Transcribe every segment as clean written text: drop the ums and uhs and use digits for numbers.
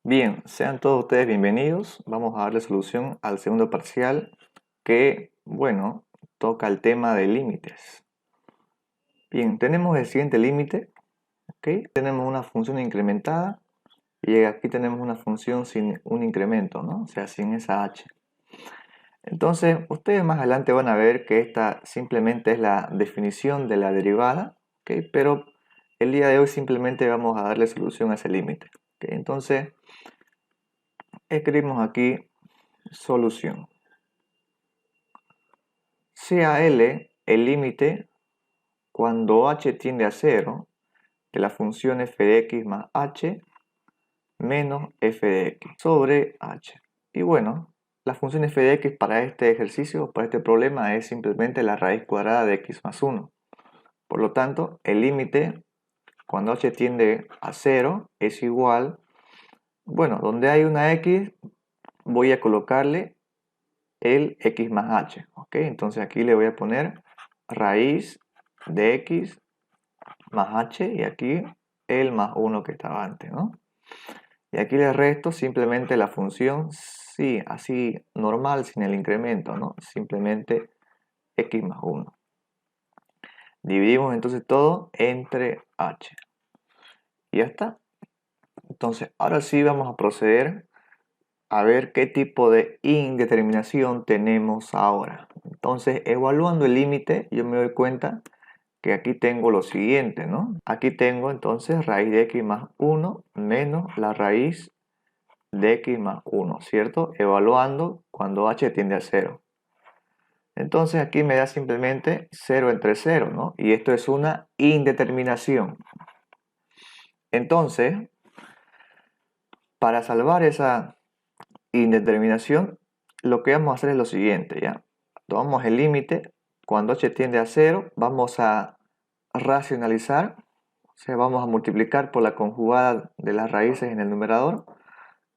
Bien, sean todos ustedes bienvenidos. Vamos a darle solución al segundo parcial que, bueno, toca el tema de límites. Bien, tenemos el siguiente límite, ¿ok? Tenemos una función incrementada y aquí tenemos una función sin un incremento, ¿no? O sea, sin esa h. Entonces, ustedes más adelante van a ver que esta simplemente es la definición de la derivada, ¿ok? Pero el día de hoy simplemente vamos a darle solución a ese límite, ¿ok? Entonces, escribimos aquí solución. Sea L el límite cuando h tiende a 0 de la función f de x más h menos f de x sobre h. Y bueno, la función f de x para este ejercicio, para este problema, es simplemente la raíz cuadrada de x más 1. Por lo tanto, el límite cuando h tiende a 0 es igual, bueno, donde hay una x voy a colocarle el x más h, ¿ok? Entonces aquí le voy a poner raíz de x más h y aquí el más 1 que estaba antes, ¿no? Y aquí le resto simplemente la función, sí, así normal, sin el incremento, ¿no? Simplemente x más 1. Dividimos entonces todo entre h. Y ya está. Entonces, ahora sí vamos a proceder a ver qué tipo de indeterminación tenemos ahora. Entonces, evaluando el límite, yo me doy cuenta que aquí tengo lo siguiente, ¿no? Aquí tengo entonces raíz de x más 1 menos la raíz de x más 1, ¿cierto? Evaluando cuando h tiende a 0. Entonces aquí me da simplemente 0 entre 0, ¿no? Y esto es una indeterminación. Entonces, para salvar esa indeterminación, lo que vamos a hacer es lo siguiente, ¿ya? Tomamos el límite, cuando h tiende a 0, vamos a racionalizar, o sea, vamos a multiplicar por la conjugada de las raíces en el numerador,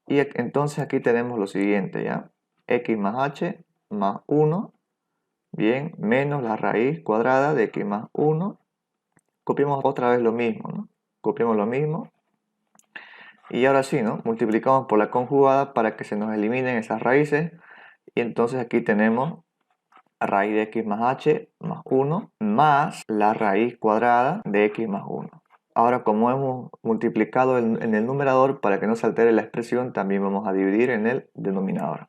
y entonces aquí tenemos lo siguiente, ¿ya? X más h más 1, bien, menos la raíz cuadrada de x más 1, copiamos otra vez lo mismo, ¿no? Copiamos lo mismo, y ahora sí, ¿no? Multiplicamos por la conjugada para que se nos eliminen esas raíces, y entonces aquí tenemos raíz de x más h más 1 más la raíz cuadrada de x más 1. Ahora, como hemos multiplicado en el numerador, para que no se altere la expresión, también vamos a dividir en el denominador.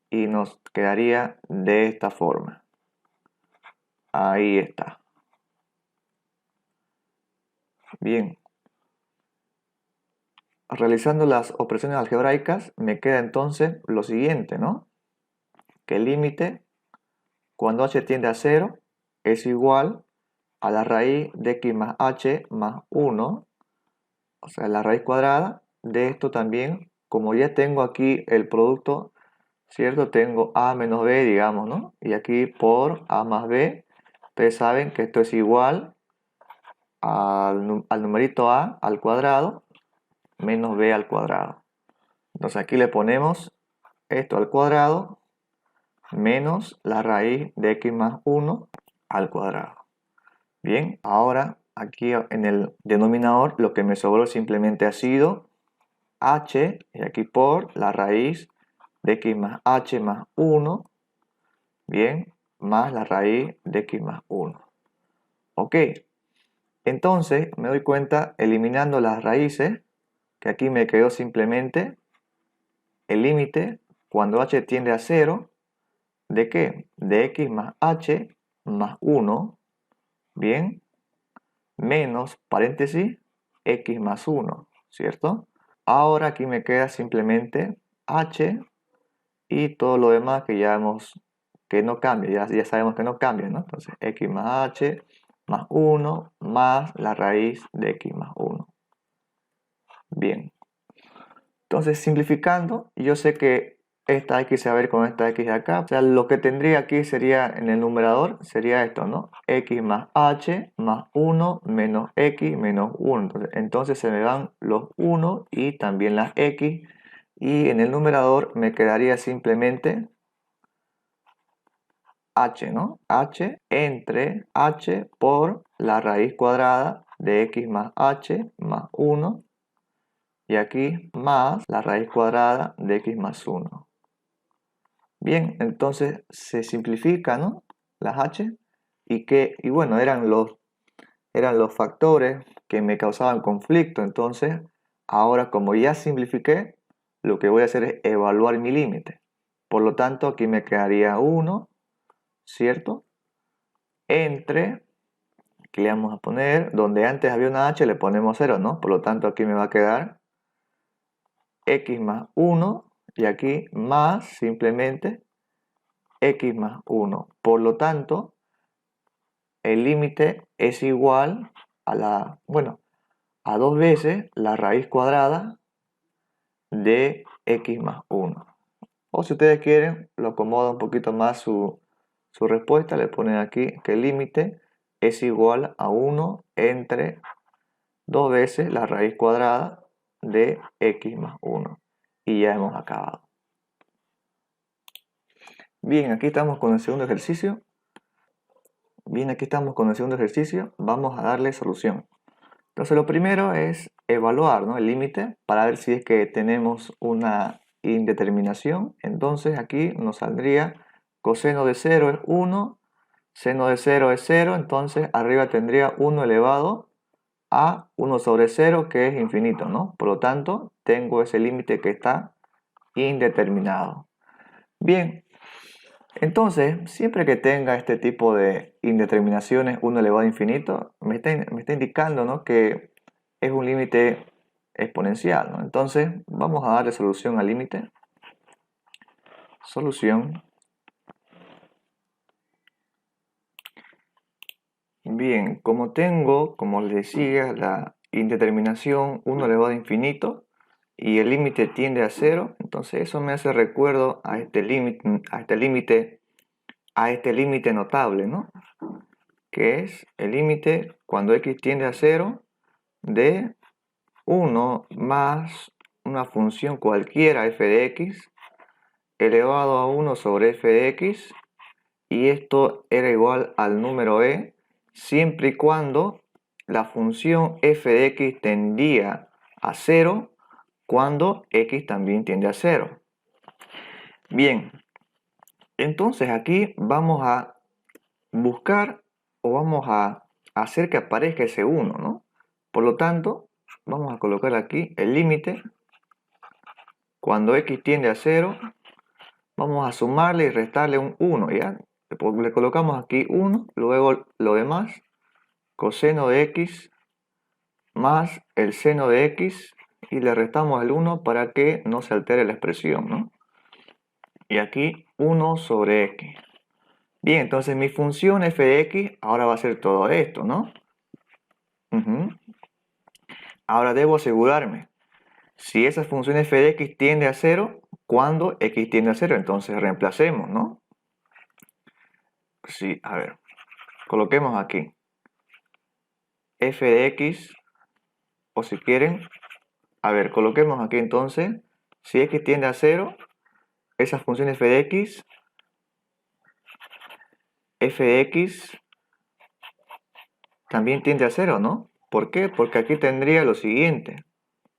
Y nos quedaría de esta forma. Ahí está. Bien. Realizando las operaciones algebraicas, me queda entonces lo siguiente, ¿no? Que el límite, cuando h tiende a 0, es igual a la raíz de x más h más 1, o sea, la raíz cuadrada de esto también, como ya tengo aquí el producto, ¿cierto? Tengo a menos b, digamos, ¿no? Y aquí por a más b, ustedes saben que esto es igual al numerito a al cuadrado menos b al cuadrado. Entonces aquí le ponemos esto al cuadrado menos la raíz de x más 1 al cuadrado. Bien, ahora aquí en el denominador lo que me sobró simplemente ha sido h, y aquí por la raíz de x más h más 1, bien, más la raíz de x más 1. Ok, entonces me doy cuenta, eliminando las raíces, que aquí me quedó simplemente el límite cuando h tiende a 0, ¿de qué? De x más h más 1, bien, menos, paréntesis, x más 1, ¿cierto? Ahora aquí me queda simplemente h y todo lo demás que no cambia, ya sabemos que no cambia, ¿no? Entonces x más h más 1 más la raíz de x más 1. Bien, entonces simplificando, yo sé que esta x se va a ver con esta x de acá, o sea, lo que tendría aquí sería en el numerador, sería esto, ¿no? X más h más 1 menos x menos 1. Entonces se me van los 1 y también las x, y en el numerador me quedaría simplemente h, ¿no? H entre h por la raíz cuadrada de x más h más 1 y aquí más la raíz cuadrada de x más 1. Bien, entonces se simplifica, ¿no? Las h y bueno, eran los factores que me causaban conflicto. Entonces, ahora como ya simplifiqué, lo que voy a hacer es evaluar mi límite. Por lo tanto, aquí me quedaría 1, ¿cierto? Entre, que le vamos a poner, donde antes había una h le ponemos 0, ¿no? Por lo tanto, aquí me va a quedar x más 1 y aquí más simplemente x más 1. Por lo tanto, el límite es igual a a 2 veces la raíz cuadrada de x más 1. O si ustedes quieren, lo acomoda un poquito más su respuesta, le ponen aquí que el límite es igual a 1 entre 2 veces la raíz cuadrada de x más 1. Y ya hemos acabado. Bien, aquí estamos con el segundo ejercicio. Vamos a darle solución. Entonces lo primero es evaluar, ¿no?, el límite para ver si es que tenemos una indeterminación. Entonces aquí nos saldría coseno de 0 es 1, seno de 0 es 0, entonces arriba tendría 1 elevado a 1 sobre 0, que es infinito, ¿no? Por lo tanto, tengo ese límite que está indeterminado. Bien, entonces, siempre que tenga este tipo de indeterminaciones 1 elevado a infinito, me está indicando, ¿no?, que es un límite exponencial, ¿no? Entonces, vamos a darle solución al límite. Solución. Bien, como les decía, la indeterminación 1 elevado a infinito y el límite tiende a 0, entonces eso me hace recuerdo a este límite notable, ¿no?, que es el límite cuando x tiende a 0 de 1 más una función cualquiera f de x elevado a 1 sobre f de x, y esto era igual al número e siempre y cuando la función f de x tendía a 0 cuando x también tiende a 0. Bien, entonces aquí vamos a buscar o vamos a hacer que aparezca ese 1, ¿no? Por lo tanto, vamos a colocar aquí el límite cuando x tiende a 0. Vamos a sumarle y restarle un 1, ¿ya? Le colocamos aquí 1, luego lo demás, coseno de x más el seno de x, y le restamos el 1 para que no se altere la expresión, ¿no? Y aquí 1 sobre x. Bien, entonces mi función f de x ahora va a ser todo esto, ¿no? Ahora debo asegurarme si esa función f de x tiende a 0, cuando x tiende a 0, entonces reemplacemos, ¿no? Sí, a ver, coloquemos aquí f de x, o si quieren, a ver, coloquemos aquí entonces, si x tiende a 0, esa función f de x también tiende a 0, ¿no? ¿Por qué? Porque aquí tendría lo siguiente,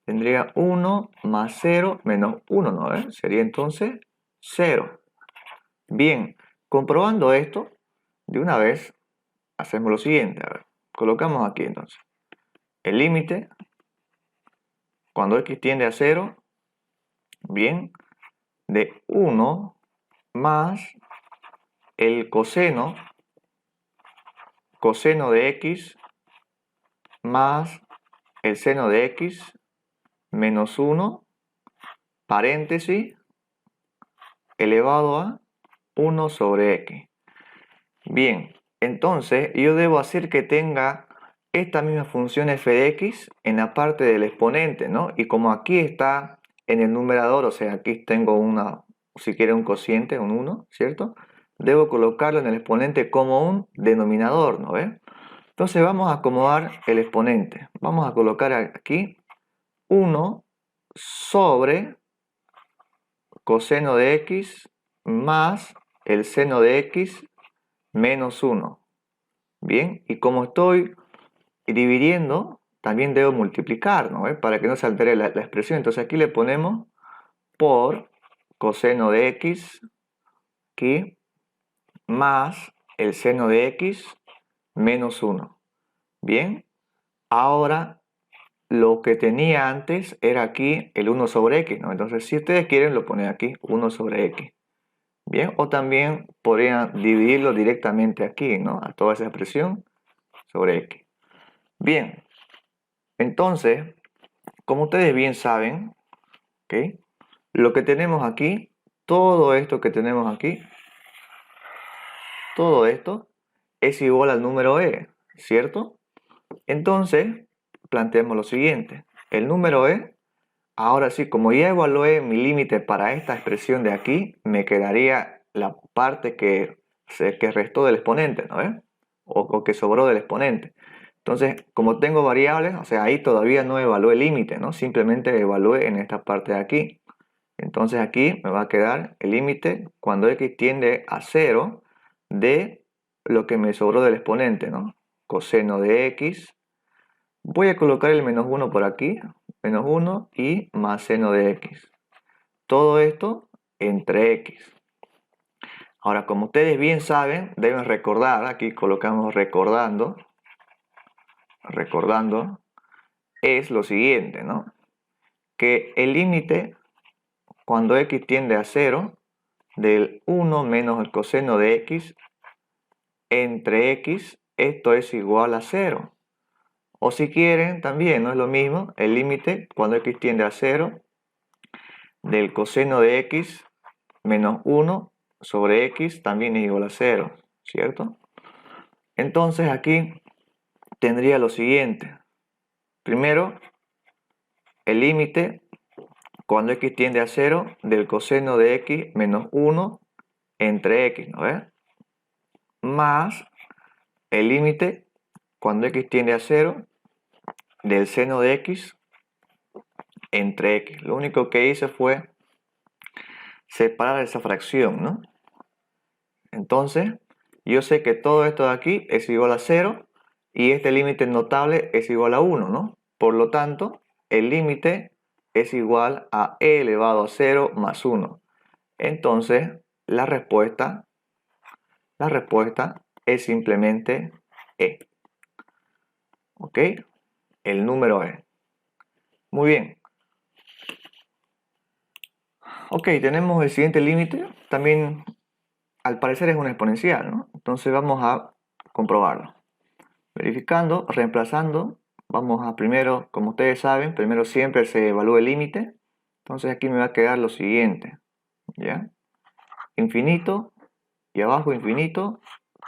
tendría 1 más 0 menos 1, ¿no? Sería entonces 0. Bien, comprobando esto, de una vez hacemos lo siguiente, a ver, colocamos aquí entonces el límite cuando x tiende a 0, bien, de 1 más el coseno de x más el seno de x menos 1, paréntesis, elevado a 1 sobre x. Bien, entonces yo debo hacer que tenga esta misma función f de x en la parte del exponente, ¿no? Y como aquí está en el numerador, o sea, aquí tengo si quiere un cociente, un 1, ¿cierto? Debo colocarlo en el exponente como un denominador, ¿no ves? Entonces vamos a acomodar el exponente. Vamos a colocar aquí 1 sobre coseno de x más el seno de x menos 1. Bien, y como estoy dividiendo, también debo multiplicar, ¿no? Para que no se altere la expresión. Entonces aquí le ponemos por coseno de x aquí más el seno de x menos 1. Bien, ahora lo que tenía antes era aquí el 1 sobre x, ¿no? Entonces si ustedes quieren lo ponen aquí, 1 sobre x. Bien, o también podrían dividirlo directamente aquí, ¿no? A toda esa expresión sobre x. Bien, entonces, como ustedes bien saben, ¿ok? Lo que tenemos aquí, todo esto que tenemos aquí, todo esto es igual al número e, ¿cierto? Entonces, planteemos lo siguiente. El número e, ahora sí, como ya evalué mi límite para esta expresión de aquí, me quedaría la parte que restó del exponente, ¿no ves? O que sobró del exponente. Entonces, como tengo variables, o sea, ahí todavía no evalué el límite, ¿no? Simplemente evalué en esta parte de aquí. Entonces aquí me va a quedar el límite cuando x tiende a 0 de lo que me sobró del exponente, ¿no? Coseno de x. Voy a colocar el menos 1 por aquí, menos 1 y más seno de x. Todo esto entre x. Ahora, como ustedes bien saben, deben recordar, aquí colocamos recordando, es lo siguiente, ¿no? Que el límite cuando x tiende a 0 del 1 menos el coseno de x entre x, esto es igual a 0. O si quieren, también no es lo mismo, el límite cuando x tiende a 0 del coseno de x menos 1 sobre x también es igual a 0, ¿cierto? Entonces aquí tendría lo siguiente. Primero, el límite cuando x tiende a 0 del coseno de x menos 1 entre x, ¿no ves? Más el límite cuando x tiende a 0 del seno de x entre x. Lo único que hice fue separar esa fracción, ¿no? Entonces, yo sé que todo esto de aquí es igual a 0 y este límite notable es igual a 1, ¿no? Por lo tanto, el límite es igual a e elevado a 0 más 1. Entonces, la respuesta es simplemente e. ¿Ok? El número e. Muy bien. Ok, tenemos el siguiente límite. También, al parecer, es una exponencial, ¿no? Entonces vamos a comprobarlo. Verificando, reemplazando, vamos a primero, como ustedes saben, primero siempre se evalúa el límite. Entonces aquí me va a quedar lo siguiente, ¿ya? Infinito y abajo infinito,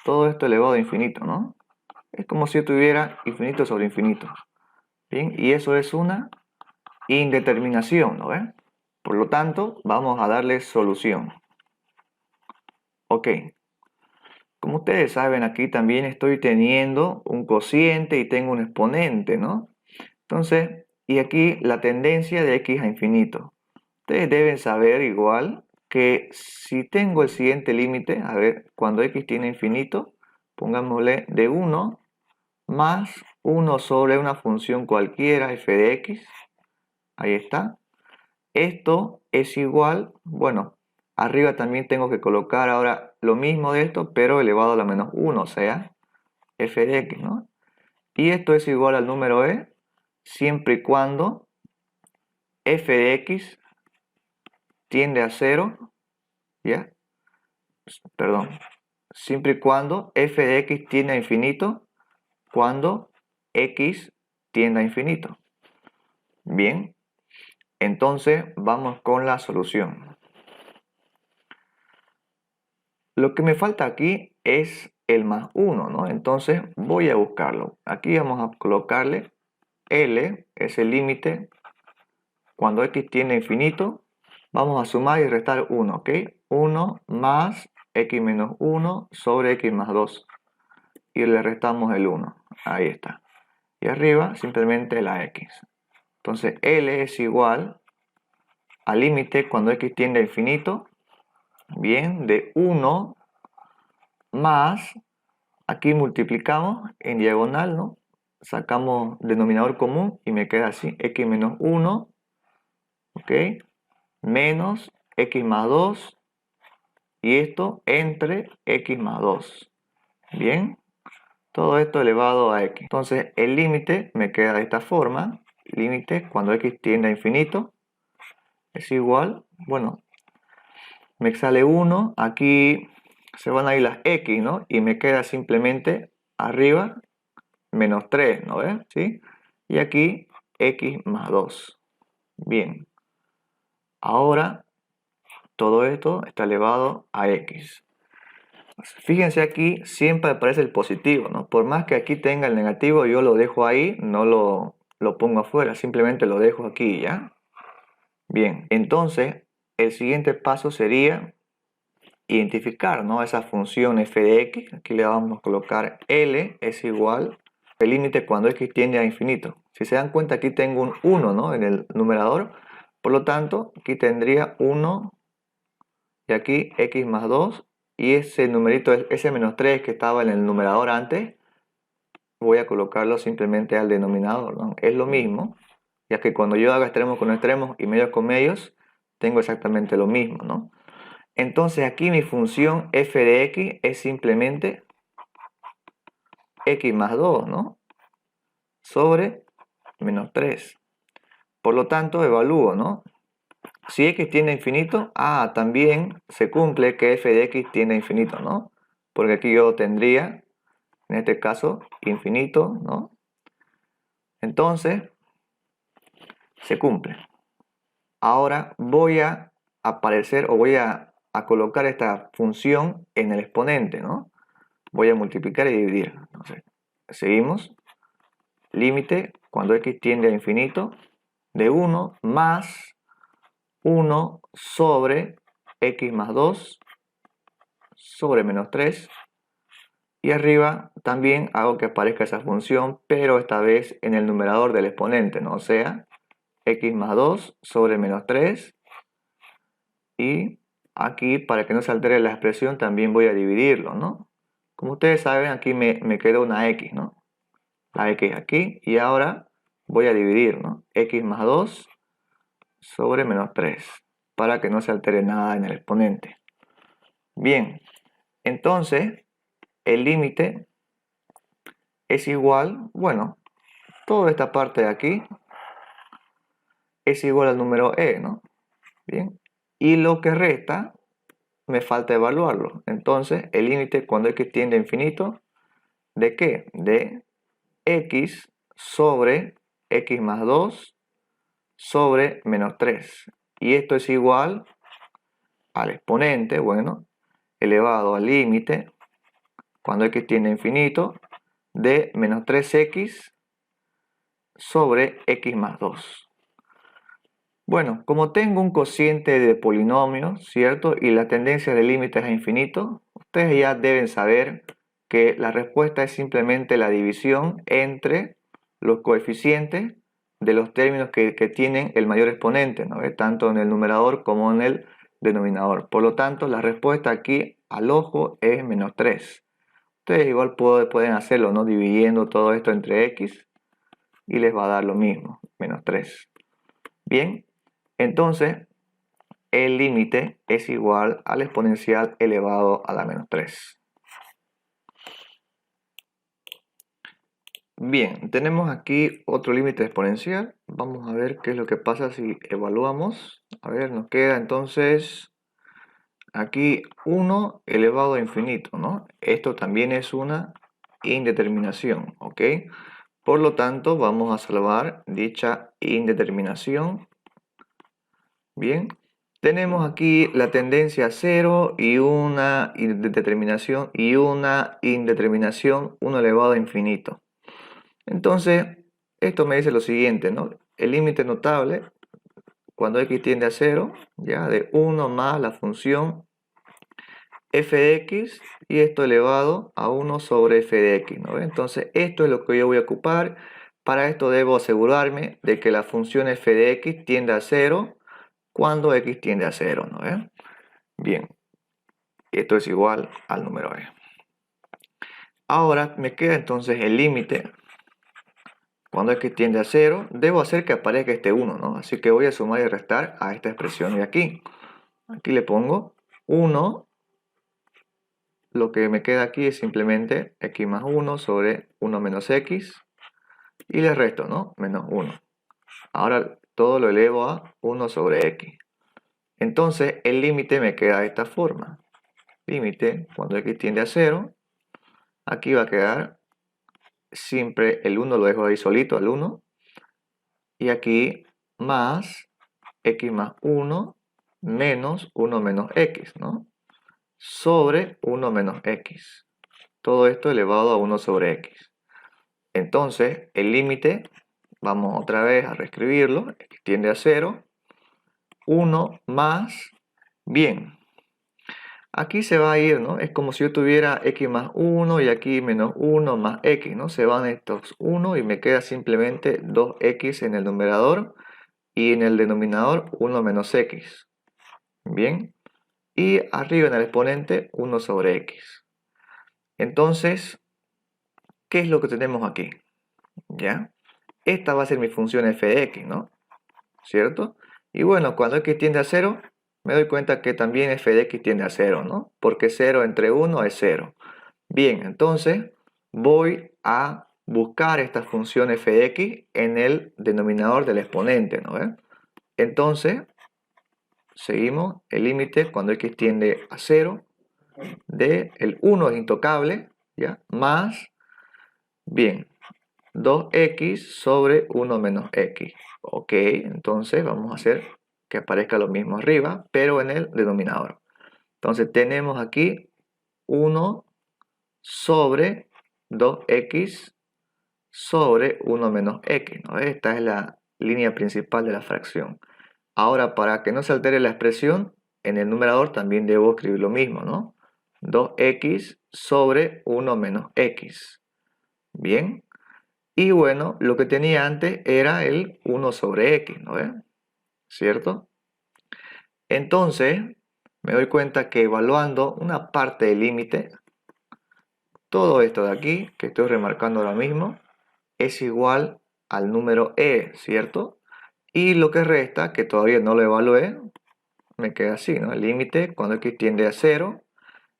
todo esto elevado a infinito, ¿no? Es como si yo tuviera infinito sobre infinito. Bien, y eso es una indeterminación, ¿no ven? Por lo tanto, vamos a darle solución. Ok. Como ustedes saben, aquí también estoy teniendo un cociente y tengo un exponente, ¿no? Entonces, y aquí la tendencia de x a infinito. Ustedes deben saber igual que si tengo el siguiente límite, a ver, cuando x tiene infinito, pongámosle de 1 más 1 sobre una función cualquiera, f de x, ahí está. Esto es igual, bueno, arriba también tengo que colocar ahora lo mismo de esto, pero elevado a la menos 1, o sea, f de x, ¿no? Y esto es igual al número e, siempre y cuando f de x tiende a 0, ¿ya? Perdón, siempre y cuando f de x tiende a infinito, cuando x tiende a infinito. Bien, entonces vamos con la solución. Lo que me falta aquí es el más 1, ¿no? Entonces voy a buscarlo. Aquí vamos a colocarle L, es el límite. Cuando x tiende a infinito, vamos a sumar y restar 1, ¿ok? 1 más x menos 1 sobre x más 2. Y le restamos el 1. Ahí está. Y arriba simplemente la x. Entonces L es igual al límite cuando x tiende a infinito. Bien, de 1 más, aquí multiplicamos en diagonal, ¿no? sacamos denominador común y me queda así, x menos 1, ¿ok? Menos x más 2 y esto entre x más 2. Bien, todo esto elevado a x. Entonces el límite me queda de esta forma. Límite cuando x tiende a infinito es igual, bueno, me sale 1, aquí se van a ir las x, ¿no? Y me queda simplemente arriba menos 3, ¿no ves? ¿Sí? Y aquí x más 2. Bien, ahora todo esto está elevado a x. Fíjense aquí, siempre aparece el positivo, ¿no? Por más que aquí tenga el negativo, yo lo dejo ahí, no lo pongo afuera, simplemente lo dejo aquí, ¿ya? Bien, entonces el siguiente paso sería identificar, ¿no? Esa función f de x. Aquí le vamos a colocar L es igual el límite cuando x tiende a infinito. Si se dan cuenta, aquí tengo un 1, ¿no? En el numerador. Por lo tanto, aquí tendría 1 y aquí x más 2. Y ese numerito, ese menos 3 que estaba en el numerador antes, voy a colocarlo simplemente al denominador, ¿no? Es lo mismo, ya que cuando yo haga extremos con extremos y medios con medios, tengo exactamente lo mismo, ¿no? Entonces aquí mi función f de x es simplemente x más 2, ¿no? Sobre menos 3. Por lo tanto, evalúo, ¿no? Si x tiende a infinito, también se cumple que f de x tiende a infinito, ¿no? Porque aquí yo tendría, en este caso, infinito, ¿no? Entonces, se cumple. Ahora voy a aparecer o voy a colocar esta función en el exponente, ¿no? Voy a multiplicar y dividir. Entonces, seguimos. Límite cuando x tiende a infinito de 1 más 1 sobre x más 2 sobre menos 3. Y arriba también hago que aparezca esa función, pero esta vez en el numerador del exponente, ¿no? O sea, x más 2 sobre menos 3. Y aquí, para que no se altere la expresión, también voy a dividirlo, ¿no? Como ustedes saben, aquí me quedó una x, ¿no? La x aquí. Y ahora voy a dividir, ¿no? X más 2 sobre menos 3. Para que no se altere nada en el exponente. Bien, entonces el límite es igual, bueno, toda esta parte de aquí es igual al número e, ¿no? Bien, y lo que resta me falta evaluarlo. Entonces el límite cuando x tiende a infinito, ¿de qué? De x sobre x más 2 sobre menos 3. Y esto es igual al exponente, bueno, elevado al límite cuando x tiende a infinito de menos 3x sobre x más 2. Bueno, como tengo un cociente de polinomio, ¿cierto? Y la tendencia de límites a infinito, ustedes ya deben saber que la respuesta es simplemente la división entre los coeficientes de los términos que tienen el mayor exponente, ¿no? Tanto en el numerador como en el denominador. Por lo tanto, la respuesta aquí al ojo es menos 3. Ustedes igual pueden hacerlo, ¿no? Dividiendo todo esto entre x y les va a dar lo mismo, menos 3. Bien, entonces el límite es igual al exponencial elevado a la menos 3. Bien, tenemos aquí otro límite exponencial. Vamos a ver qué es lo que pasa si evaluamos. A ver, nos queda entonces aquí 1 elevado a infinito, ¿no? Esto también es una indeterminación, ¿ok? Por lo tanto, vamos a salvar dicha indeterminación. Bien, tenemos aquí la tendencia a 0 y una indeterminación 1 elevado a infinito. Entonces, esto me dice lo siguiente, ¿no? El límite notable cuando x tiende a 0, ya de 1 más la función f de x y esto elevado a 1 sobre f de x, ¿no? Entonces, esto es lo que yo voy a ocupar. Para esto debo asegurarme de que la función f de x tiende a 0 cuando x tiende a 0, ¿no? Bien, esto es igual al número e. Ahora me queda entonces el límite cuando x tiende a 0, debo hacer que aparezca este 1, ¿no? Así que voy a sumar y restar a esta expresión de aquí. Aquí le pongo 1. Lo que me queda aquí es simplemente x más 1 sobre 1 menos x. Y le resto, ¿no? Menos 1. Ahora todo lo elevo a 1 sobre x. Entonces el límite me queda de esta forma. Límite, cuando x tiende a 0, aquí va a quedar siempre el 1, lo dejo ahí solito al 1. Y aquí más x más 1 menos 1 menos x, ¿no? Sobre 1 menos x. Todo esto elevado a 1 sobre x. Entonces, el límite, vamos otra vez a reescribirlo, x tiende a 0, 1 más, bien, aquí se va a ir, ¿no? Es como si yo tuviera x más 1 y aquí menos 1 más x, ¿no? Se van estos 1 y me queda simplemente 2x en el numerador y en el denominador 1 menos x. Bien, y arriba en el exponente 1 sobre x. Entonces, ¿qué es lo que tenemos aquí? ¿Ya? Esta va a ser mi función f de x, ¿no? ¿Cierto? Y bueno, cuando x tiende a 0, me doy cuenta que también f de x tiende a 0, ¿no? Porque 0 entre 1 es 0. Bien, entonces voy a buscar esta función f de x en el denominador del exponente, ¿no? Entonces, seguimos el límite cuando x tiende a 0 de el 1 es intocable, ¿ya? Más, bien, 2x sobre 1 menos x. Ok, entonces vamos a hacer que aparezca lo mismo arriba, pero en el denominador. Entonces tenemos aquí 1 sobre 2x sobre 1 menos x, ¿no? Esta es la línea principal de la fracción. Ahora, para que no se altere la expresión, en el numerador también debo escribir lo mismo, ¿no? 2x sobre 1 menos x. Bien. Y bueno, lo que tenía antes era el 1 sobre x, ¿no ves? ¿Cierto? Entonces, me doy cuenta que evaluando una parte del límite, todo esto de aquí, que estoy remarcando ahora mismo, es igual al número e, ¿cierto? Y lo que resta, que todavía no lo evalué, me queda así, ¿no? El límite cuando x tiende a 0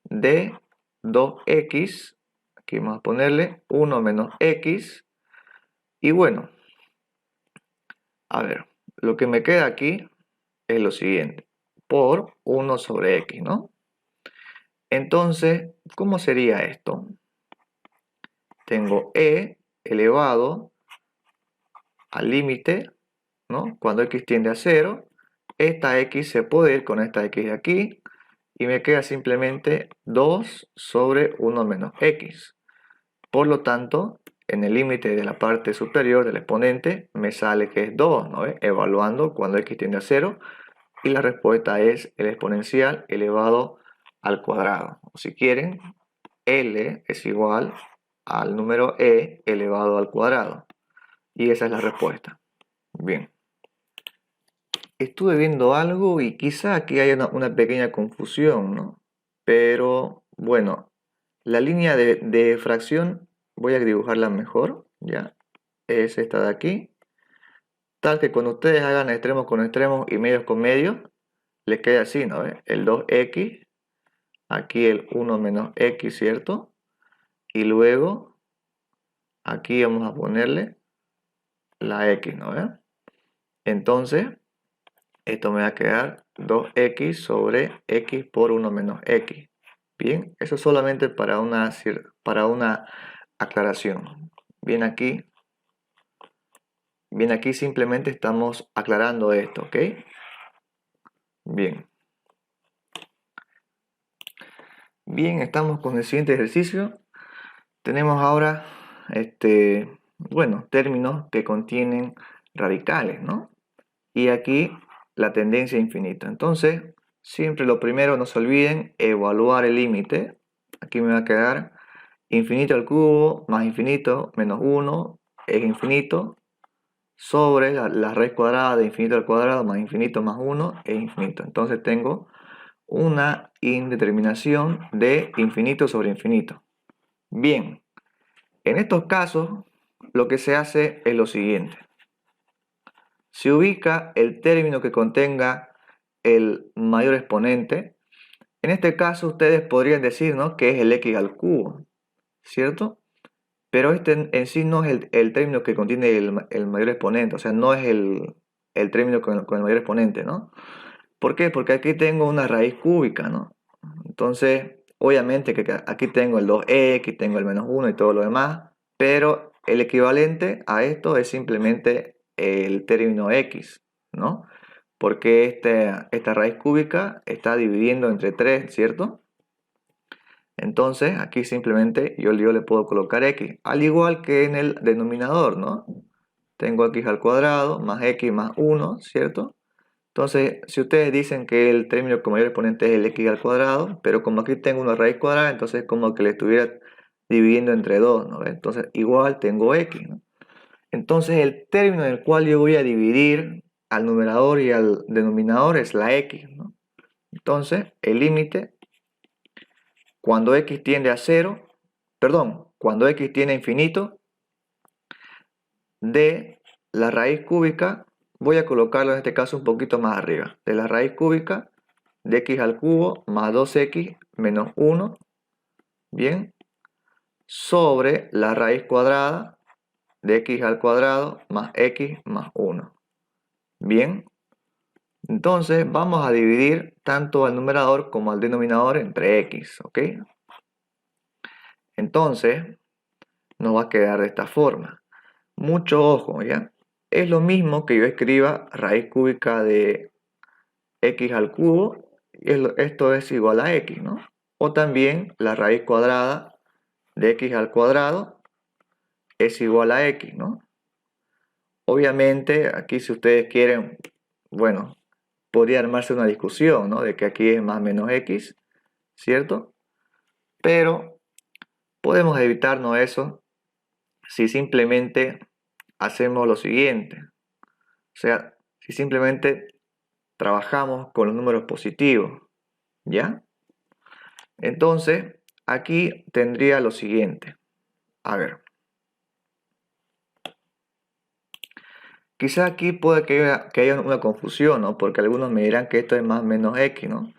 de 2x, aquí vamos a ponerle 1 menos x, y bueno, a ver, lo que me queda aquí es lo siguiente, por 1 sobre x, ¿no? Entonces, ¿cómo sería esto? Tengo e elevado al límite, ¿no? Cuando x tiende a 0, esta x se puede ir con esta x de aquí, y me queda simplemente 2 sobre 1 menos x. Por lo tanto, en el límite de la parte superior del exponente me sale que es 2, ¿no? Evaluando cuando x tiende a 0, y la respuesta es el exponencial elevado al cuadrado. O si quieren, L es igual al número e elevado al cuadrado. Y esa es la respuesta. Bien. Estuve viendo algo y quizá aquí haya una pequeña confusión, ¿no? Pero bueno, la línea de fracción voy a dibujarla mejor, ¿ya? Es esta de aquí. Tal que cuando ustedes hagan extremos con extremos y medios con medios, les queda así, ¿no? El 2x, aquí el 1 menos x, ¿cierto? Y luego aquí vamos a ponerle la x, ¿no? Entonces, esto me va a quedar 2x sobre x por 1 menos x. Bien, eso solamente para una aclaración. Bien aquí simplemente estamos aclarando esto, ¿ok? Bien. Bien, estamos con el siguiente ejercicio. Tenemos ahora, bueno, términos que contienen radicales, ¿no? Y aquí la tendencia infinita. Entonces, siempre lo primero, no se olviden, evaluar el límite. Aquí me va a quedar infinito al cubo más infinito menos 1 es infinito sobre la raíz cuadrada de infinito al cuadrado más infinito más 1 es infinito. Entonces tengo una indeterminación de infinito sobre infinito. Bien, en estos casos lo que se hace es lo siguiente. Se ubica el término que contenga el mayor exponente. En este caso ustedes podrían decir, ¿no?, que es el x al cubo, ¿cierto? Pero este en sí no es el término que contiene el mayor exponente, o sea, no es el término con el mayor exponente, ¿no? ¿Por qué? Porque aquí tengo una raíz cúbica, ¿no? Entonces, obviamente que aquí tengo el 2x, tengo el menos 1 y todo lo demás, pero el equivalente a esto es simplemente el término x, ¿no? Porque esta raíz cúbica está dividiendo entre 3, ¿cierto? Entonces, aquí simplemente yo le puedo colocar x, al igual que en el denominador, ¿no? Tengo x al cuadrado más x más 1, ¿cierto? Entonces, si ustedes dicen que el término con mayor exponente es el x al cuadrado, pero como aquí tengo una raíz cuadrada, entonces es como que le estuviera dividiendo entre 2, ¿no? Entonces, igual tengo x, ¿no? Entonces, el término en el cual yo voy a dividir al numerador y al denominador es la x, ¿no? Entonces, el límite cuando x tiende a 0, perdón, cuando x tiende a infinito, de la raíz cúbica, voy a colocarlo en este caso un poquito más arriba, de la raíz cúbica de x al cubo más 2x menos 1, bien, sobre la raíz cuadrada de x al cuadrado más x más 1, bien. Entonces vamos a dividir tanto al numerador como al denominador entre x, ¿ok? Entonces nos va a quedar de esta forma. Mucho ojo, ¿ya? Es lo mismo que yo escriba raíz cúbica de x al cubo, esto es igual a x, ¿no? O también la raíz cuadrada de x al cuadrado es igual a x, ¿no? Obviamente, aquí si ustedes quieren, bueno, podría armarse una discusión, ¿no? De que aquí es más menos x, ¿cierto? Pero podemos evitarnos eso si simplemente hacemos lo siguiente. O sea, si simplemente trabajamos con los números positivos, ¿ya? Entonces, aquí tendría lo siguiente. A ver. Quizá aquí puede que haya una confusión, ¿no? Porque algunos me dirán que esto es más menos x, ¿no?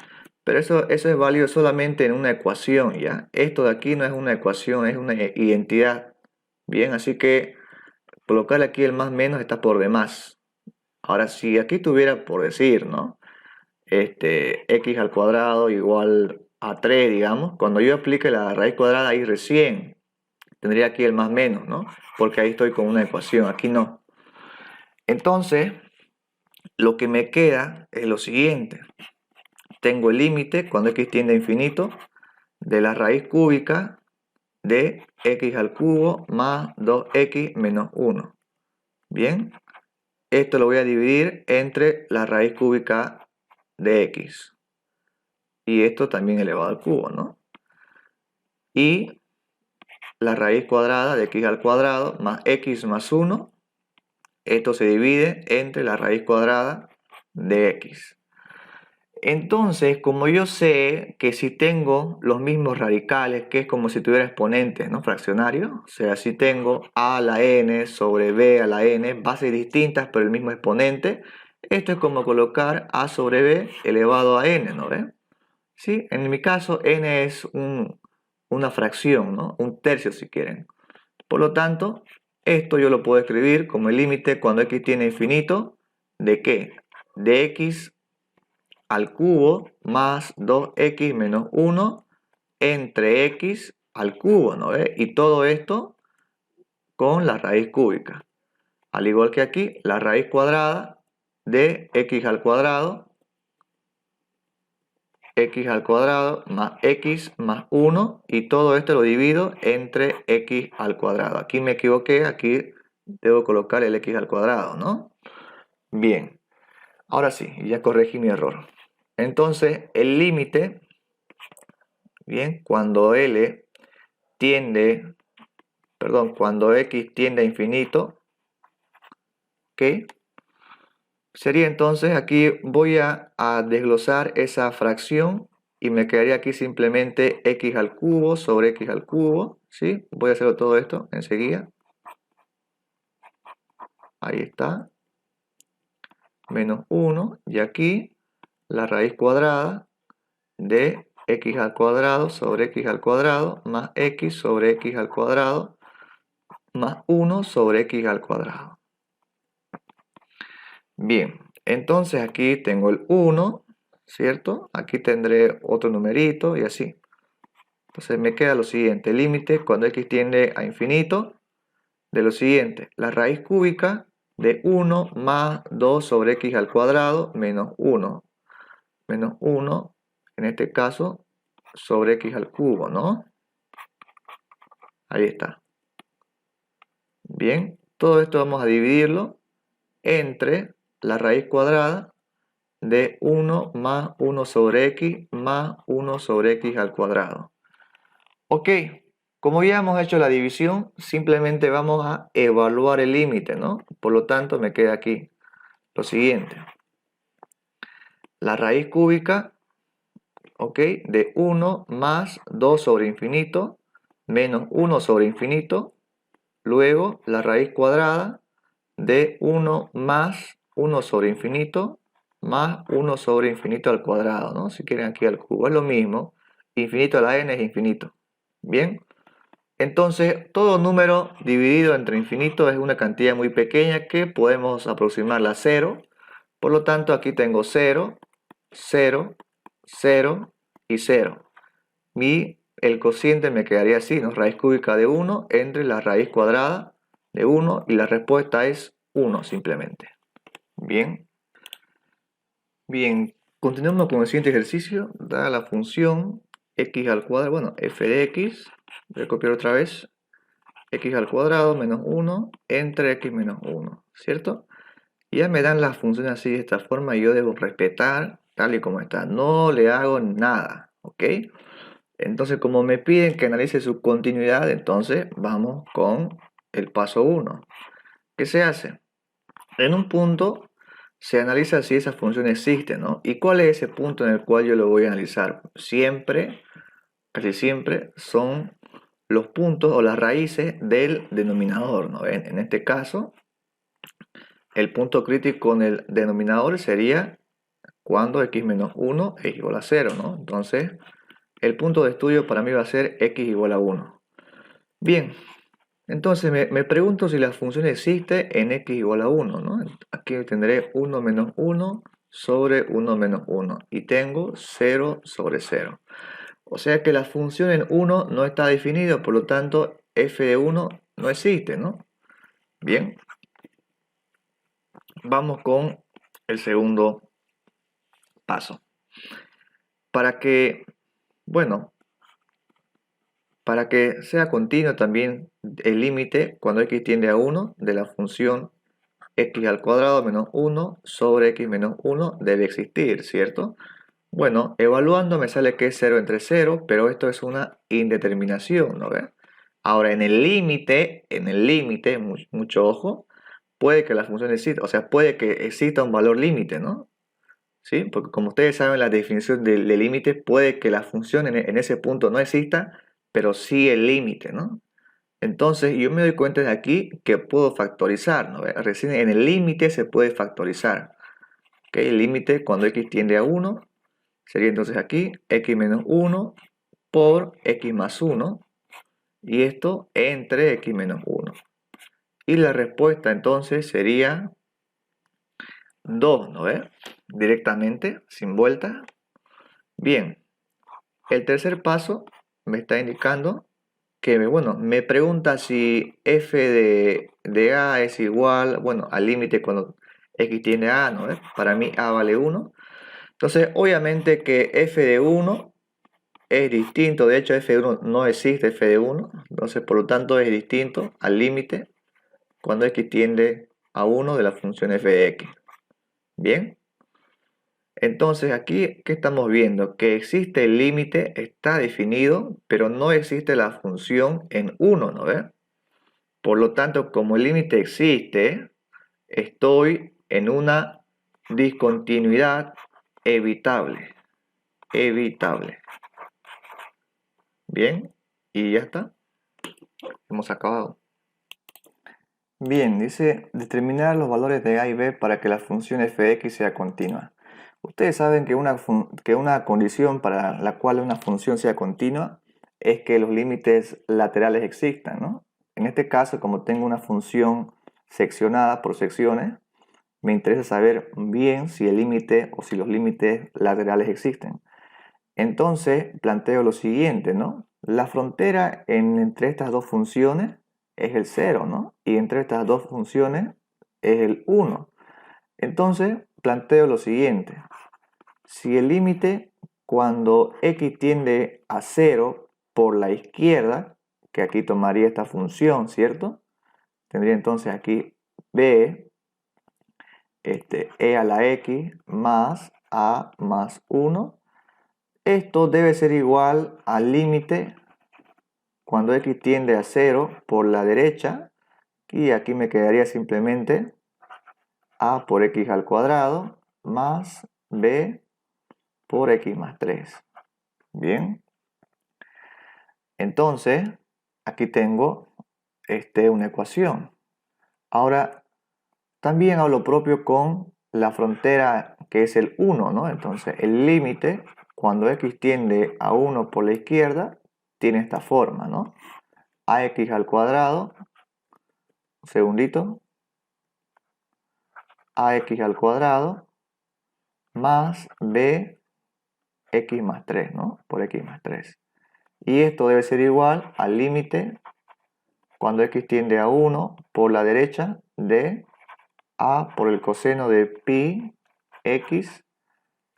Pero eso es válido solamente en una ecuación, ¿ya? Esto de aquí no es una ecuación, es una identidad. Bien, así que colocar aquí el más menos está por demás. Ahora, si aquí tuviera por decir, ¿no? X al cuadrado igual a 3, digamos, cuando yo aplique la raíz cuadrada ahí recién tendría aquí el más menos, ¿no? Porque ahí estoy con una ecuación, aquí no. Entonces, lo que me queda es lo siguiente. Tengo el límite cuando x tiende a infinito de la raíz cúbica de x al cubo más 2x menos 1. Bien, esto lo voy a dividir entre la raíz cúbica de x. Y esto también elevado al cubo, ¿no? Y la raíz cuadrada de x al cuadrado más x más 1. Esto se divide entre la raíz cuadrada de x. Entonces, como yo sé que si tengo los mismos radicales, que es como si tuviera exponentes, ¿no?, fraccionarios, o sea, si tengo a a la n sobre b a la n, bases distintas pero el mismo exponente, esto es como colocar a sobre b elevado a n, ¿no ve? ¿Sí? En mi caso, n es una fracción, ¿no?, un tercio si quieren. Por lo tanto, esto yo lo puedo escribir como el límite cuando x tiene infinito, ¿de qué? De x al cubo más 2x menos 1 entre x al cubo, ¿no ve? Y todo esto con la raíz cúbica. Al igual que aquí, la raíz cuadrada de x al cuadrado más x más 1, y todo esto lo divido entre x al cuadrado. Aquí me equivoqué, aquí debo colocar el x al cuadrado, ¿no? Bien, ahora sí, ya corregí mi error. Entonces, el límite, bien, cuando cuando x tiende a infinito, ¿ok? Sería entonces, aquí voy a desglosar esa fracción y me quedaría aquí simplemente x al cubo sobre x al cubo, ¿sí? Voy a hacerlo todo esto enseguida. ahí está, menos 1, y aquí la raíz cuadrada de x al cuadrado sobre x al cuadrado más x sobre x al cuadrado más 1 sobre x al cuadrado. Bien, entonces aquí tengo el 1, ¿cierto? Aquí tendré otro numerito y así. Entonces me queda lo siguiente, límite cuando x tiende a infinito de lo siguiente, la raíz cúbica de 1 más 2 sobre x al cuadrado menos 1, en este caso, sobre x al cubo, ¿no? Ahí está. Bien, todo esto vamos a dividirlo entre la raíz cuadrada de 1 más 1 sobre x más 1 sobre x al cuadrado. Ok, como ya hemos hecho la división, simplemente vamos a evaluar el límite, ¿no? Por lo tanto, me queda aquí lo siguiente. La raíz cúbica, ok, de 1 más 2 sobre infinito menos 1 sobre infinito. Luego, la raíz cuadrada de 1 más 1 sobre infinito más 1 sobre infinito al cuadrado, ¿no? Si quieren aquí al cubo, es lo mismo. Infinito a la n es infinito. Bien. Entonces, todo número dividido entre infinito es una cantidad muy pequeña que podemos aproximarla a 0. Por lo tanto, aquí tengo 0, 0, 0 y 0. Y el cociente me quedaría así, ¿no? Raíz cúbica de 1 entre la raíz cuadrada de 1 y la respuesta es 1 simplemente. Bien. Bien, continuamos con el siguiente ejercicio. Dada la función x al cuadrado, bueno, f de x, voy a copiar otra vez, x al cuadrado menos 1 entre x menos 1, ¿cierto? Ya me dan las funciones así de esta forma y yo debo respetar tal y como está. No le hago nada, ¿ok? Entonces, como me piden que analice su continuidad, entonces vamos con el paso 1. ¿Qué se hace? En un punto se analiza si esa función existe, ¿no? ¿Y cuál es ese punto en el cual yo lo voy a analizar? Siempre, casi siempre, son los puntos o las raíces del denominador, ¿no ven? En este caso, el punto crítico en el denominador sería cuando x menos 1 es igual a 0, ¿no? Entonces, el punto de estudio para mí va a ser x igual a 1. Bien, entonces me pregunto si la función existe en x igual a 1, ¿no? Aquí tendré 1 menos 1 sobre 1 menos 1 y tengo 0 sobre 0. O sea que la función en 1 no está definida, por lo tanto f de 1 no existe, ¿no? Bien, vamos con el segundo paso. Para que, bueno, para que sea continuo también el límite cuando x tiende a 1 de la función x al cuadrado menos 1 sobre x menos 1 debe existir, ¿cierto? Bueno, evaluando me sale que es 0 entre 0, pero esto es una indeterminación, ¿no ve? Ahora, en el límite, mucho ojo, puede que la función exista, o sea, puede que exista un valor límite, ¿no? ¿Sí? Porque como ustedes saben, la definición de límite puede que la función en ese punto no exista, pero sí el límite, ¿no? Entonces, yo me doy cuenta de aquí que puedo factorizar, ¿no? Recién en el límite se puede factorizar. ¿Ok? El límite cuando x tiende a 1 sería entonces aquí x menos 1 por x más 1 y esto entre x menos 1. Y la respuesta entonces sería 2, ¿no ves? Directamente, sin vuelta. Bien, el tercer paso me está indicando que, bueno, me pregunta si f de a es igual, bueno, al límite cuando x tiende a, ¿no ves? Para mí a vale 1. Entonces, obviamente que f de 1 es distinto, de hecho f de 1 no existe f de 1, entonces por lo tanto es distinto al límite cuando x tiende a 1 de la función f de x. Bien, entonces aquí, ¿qué estamos viendo? Que existe el límite, está definido, pero no existe la función en 1, ¿no ves? Por lo tanto, como el límite existe, estoy en una discontinuidad evitable. Evitable. Bien, y ya está. Hemos acabado. Bien, dice determinar los valores de a y b para que la función f de x sea continua. Ustedes saben que una condición para la cual una función sea continua es que los límites laterales existan, ¿no? En este caso, como tengo una función seccionada por secciones, me interesa saber bien si el límite o si los límites laterales existen. Entonces, planteo lo siguiente, ¿no? La frontera entre estas dos funciones es el 0, ¿no? Y entre estas dos funciones es el 1. Entonces, planteo lo siguiente. Si el límite cuando x tiende a 0 por la izquierda, que aquí tomaría esta función, ¿cierto? Tendría entonces aquí b, e a la x más a más 1. Esto debe ser igual al límite cuando x tiende a 0 por la derecha, y aquí me quedaría simplemente a por x al cuadrado más b por x más 3. Bien, entonces aquí tengo una ecuación. Ahora, también hago lo propio con la frontera que es el 1, ¿no? Entonces, el límite cuando x tiende a 1 por la izquierda tiene esta forma, ¿no? Ax al cuadrado, un segundito, ax al cuadrado más b x más 3, ¿no? Por x más 3. Y esto debe ser igual al límite cuando x tiende a 1 por la derecha de a por el coseno de pi x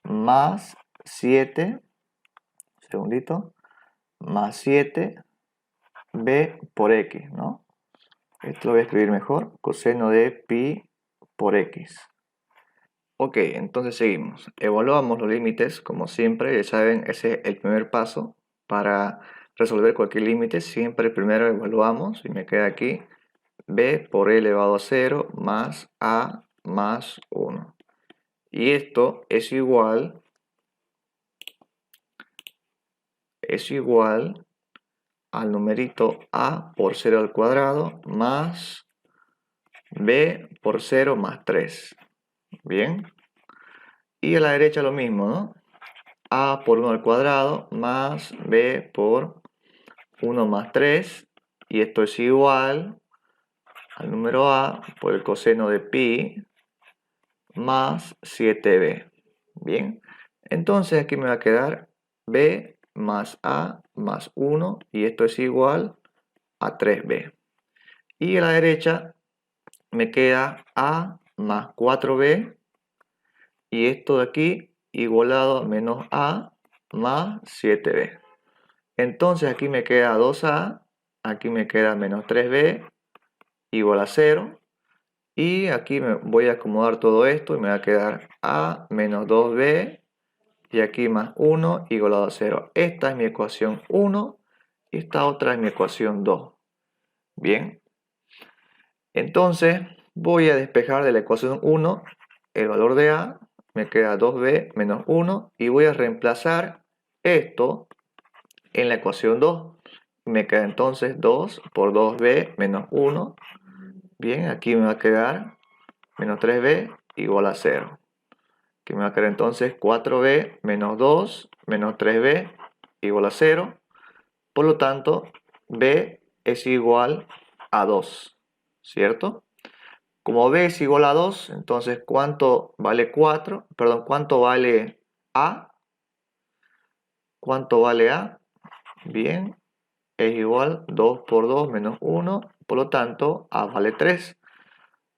más 7, segundito, más 7 b por x, ¿no? Esto lo voy a escribir mejor, coseno de pi por x. Ok, entonces seguimos. Evaluamos los límites, como siempre, ya saben, ese es el primer paso para resolver cualquier límite. Siempre primero evaluamos y me queda aquí b por e elevado a 0 más a más 1. Y esto es igual al numerito a por 0 al cuadrado más b por 0 más 3. Bien. Y a la derecha lo mismo, ¿no? A por 1 al cuadrado más b por 1 más 3. Y esto es igual al número a por el coseno de pi más 7b. Bien. Entonces aquí me va a quedar b más a más 1. Y esto es igual a 3b. Y a la derecha me queda a más 4b. Y esto de aquí igualado a menos a más 7b. Entonces aquí me queda 2a, aquí me queda menos 3b igual a 0. Y aquí me voy a acomodar todo esto y me va a quedar a menos 2b y aquí más 1 igualado a 0. Esta es mi ecuación 1 y esta otra es mi ecuación 2. Bien. Entonces voy a despejar de la ecuación 1 el valor de a, me queda 2b menos 1 y voy a reemplazar esto en la ecuación 2. Me queda entonces 2 por 2b menos 1. Bien, aquí me va a quedar menos 3b igual a 0. Aquí me va a quedar entonces 4b menos 2 menos 3b igual a 0. Por lo tanto, b es igual a 2, ¿cierto? Como b es igual a 2, entonces ¿cuánto vale 4? Perdón, ¿cuánto vale a? ¿Cuánto vale a? Bien, es igual 2 por 2 menos 1, por lo tanto a vale 3.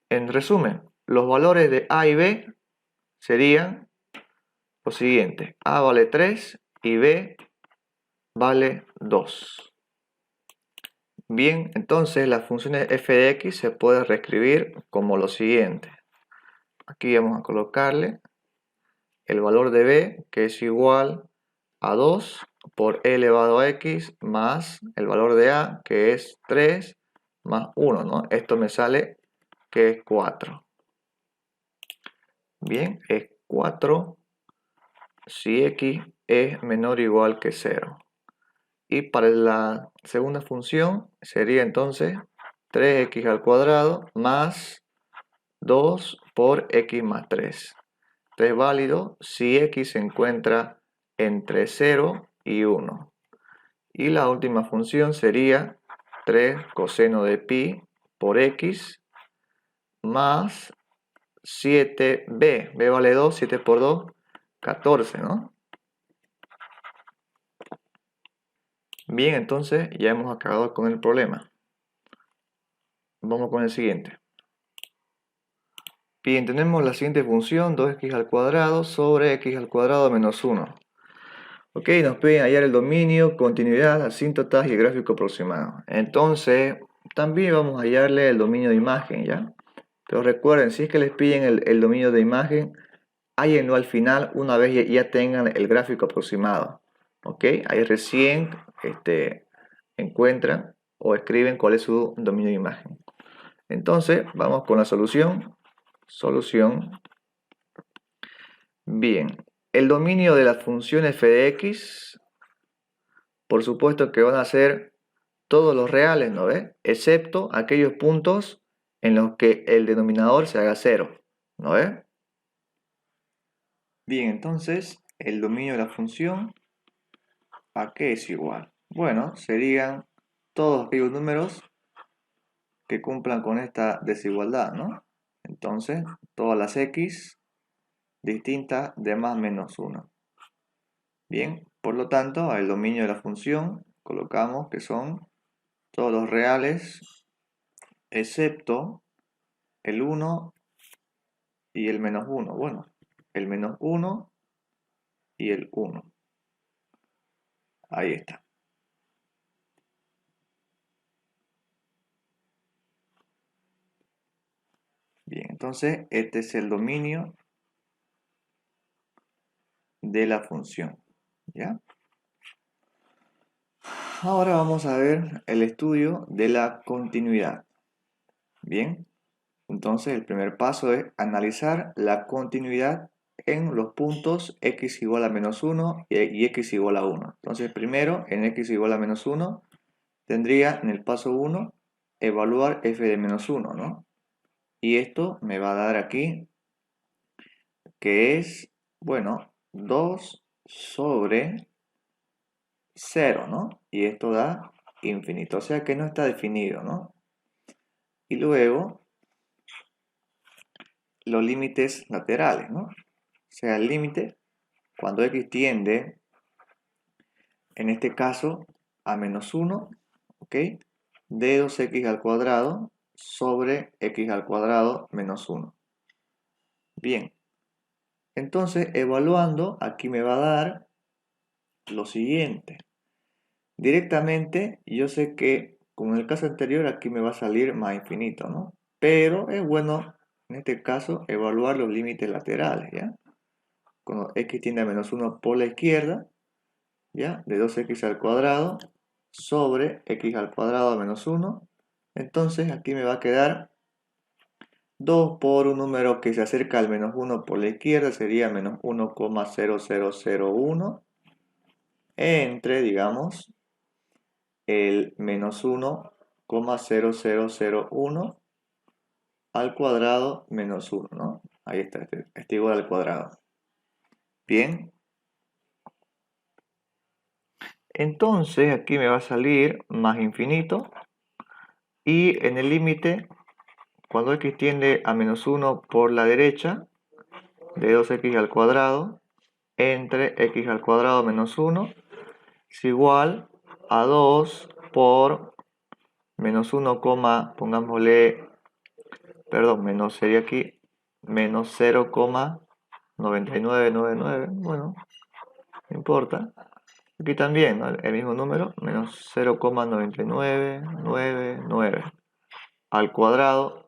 En resumen, los valores de a y b serían los siguientes. A vale 3 y b vale 2. Bien, entonces la función f de x se puede reescribir como lo siguiente. Aquí vamos a colocarle el valor de b, que es igual a 2 por e elevado a x más el valor de a, que es 3 más 1, ¿no? Esto me sale que es 4. Bien, es 4 si x es menor o igual que 0. Y para la segunda función sería entonces 3x al cuadrado más 2 por x más 3. Esto es válido si x se encuentra entre 0 y 1. Y la última función sería 3 coseno de pi por x más 7b. b vale 2, 7 por 2, 14, ¿no? Bien, entonces ya hemos acabado con el problema. Vamos con el siguiente. Bien, tenemos la siguiente función, 2x al cuadrado sobre x al cuadrado menos 1. Ok, nos piden hallar el dominio, continuidad, asíntotas y el gráfico aproximado. Entonces, también vamos a hallarle el dominio de imagen, ¿ya? Pero recuerden, si es que les piden el dominio de imagen, hállenlo al final una vez ya tengan el gráfico aproximado. Ok, ahí recién encuentran o escriben cuál es su dominio de imagen. Entonces, vamos con la solución. Solución. Bien, el dominio de las funciones f de x, por supuesto que van a ser todos los reales, ¿no ves? Excepto aquellos puntos en los que el denominador se haga 0, ¿no ves? Bien, entonces, el dominio de la función, ¿a qué es igual? Bueno, serían todos aquellos números que cumplan con esta desigualdad, ¿no? Entonces, todas las x distintas de más menos 1. Bien, por lo tanto, al dominio de la función colocamos que son todos los reales excepto el 1 y el menos 1. Bueno, el menos 1 y el 1. Ahí está. Bien, entonces este es el dominio de la función. ¿Ya? Ahora vamos a ver el estudio de la continuidad. Bien, entonces el primer paso es analizar la continuidad en los puntos x igual a menos 1 y x igual a 1. Entonces primero en x igual a menos 1 tendría en el paso 1 evaluar f de menos 1, ¿no? Y esto me va a dar aquí que es, bueno, 2 sobre 0, ¿no? Y esto da infinito, o sea que no está definido, ¿no? Y luego los límites laterales, ¿no? O sea, el límite cuando x tiende, en este caso, a menos 1, ¿ok? De 2x al cuadrado sobre x al cuadrado menos 1. Bien, entonces evaluando, aquí me va a dar lo siguiente. Directamente, yo sé que, como en el caso anterior, aquí me va a salir más infinito, ¿no? Pero es bueno, en este caso, evaluar los límites laterales, ¿ya? Cuando x tiende a menos 1 por la izquierda, ¿ya? De 2x al cuadrado sobre x al cuadrado menos 1. Entonces, aquí me va a quedar 2 por un número que se acerca al menos 1 por la izquierda, sería menos 1,0001 entre, digamos, el menos 1,0001 al cuadrado menos 1, ¿no? Ahí está, este igual al cuadrado. Bien. Entonces aquí me va a salir más infinito y en el límite, cuando x tiende a menos 1 por la derecha, de 2x al cuadrado entre x al cuadrado menos 1 es igual a 2 por menos 1, pongámosle, perdón, menos sería aquí, menos 0,9999, bueno, no importa. Aquí también, ¿no? El mismo número, menos 0,99999 al cuadrado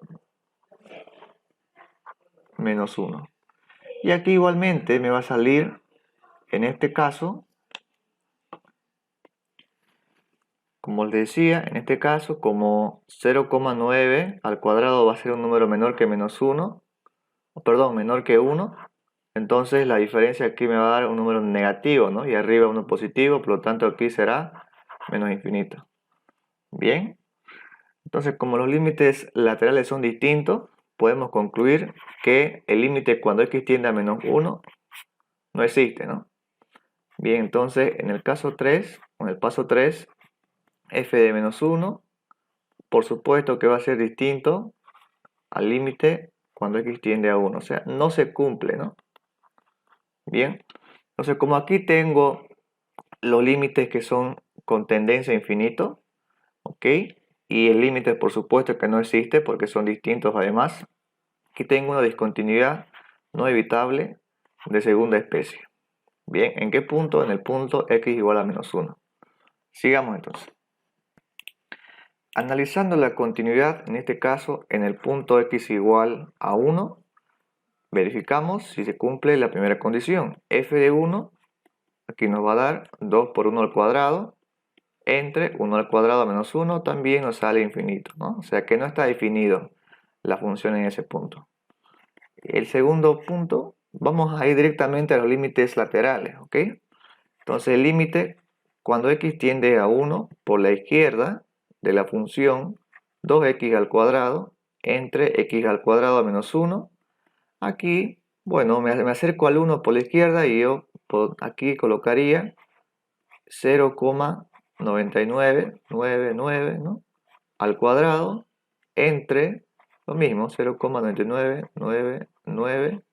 menos 1. Y aquí igualmente me va a salir, en este caso, como les decía, en este caso, como 0,9 al cuadrado va a ser un número menor que menos 1, perdón, menor que 1, entonces la diferencia aquí me va a dar un número negativo, ¿no? Y arriba uno positivo, por lo tanto aquí será menos infinito. Bien, Entonces, como los límites laterales son distintos, podemos concluir que el límite cuando x tiende a menos 1 no existe, ¿no? Bien, entonces en el caso 3, o en el paso 3, f de menos 1, por supuesto que va a ser distinto al límite cuando x tiende a 1, o sea, no se cumple, ¿no? Bien, entonces como aquí tengo los límites que son con tendencia a infinito, ¿ok? Y el límite por supuesto que no existe porque son distintos además. Aquí tengo una discontinuidad no evitable de segunda especie. Bien, ¿en qué punto? En el punto x igual a menos 1. Sigamos entonces. Analizando la continuidad, en este caso, en el punto x igual a 1, verificamos si se cumple la primera condición. F de 1, aquí nos va a dar 2 por 1 al cuadrado, entre 1 al cuadrado menos 1 también nos sale infinito, ¿no? O sea que no está definido la función en ese punto. El segundo punto, vamos a ir directamente a los límites laterales, ¿ok? Entonces el límite, cuando x tiende a 1 por la izquierda de la función 2x al cuadrado entre x al cuadrado menos 1, aquí, bueno, me acerco al 1 por la izquierda y yo aquí colocaría 0,9999, ¿no? Al cuadrado entre lo mismo, 0,9999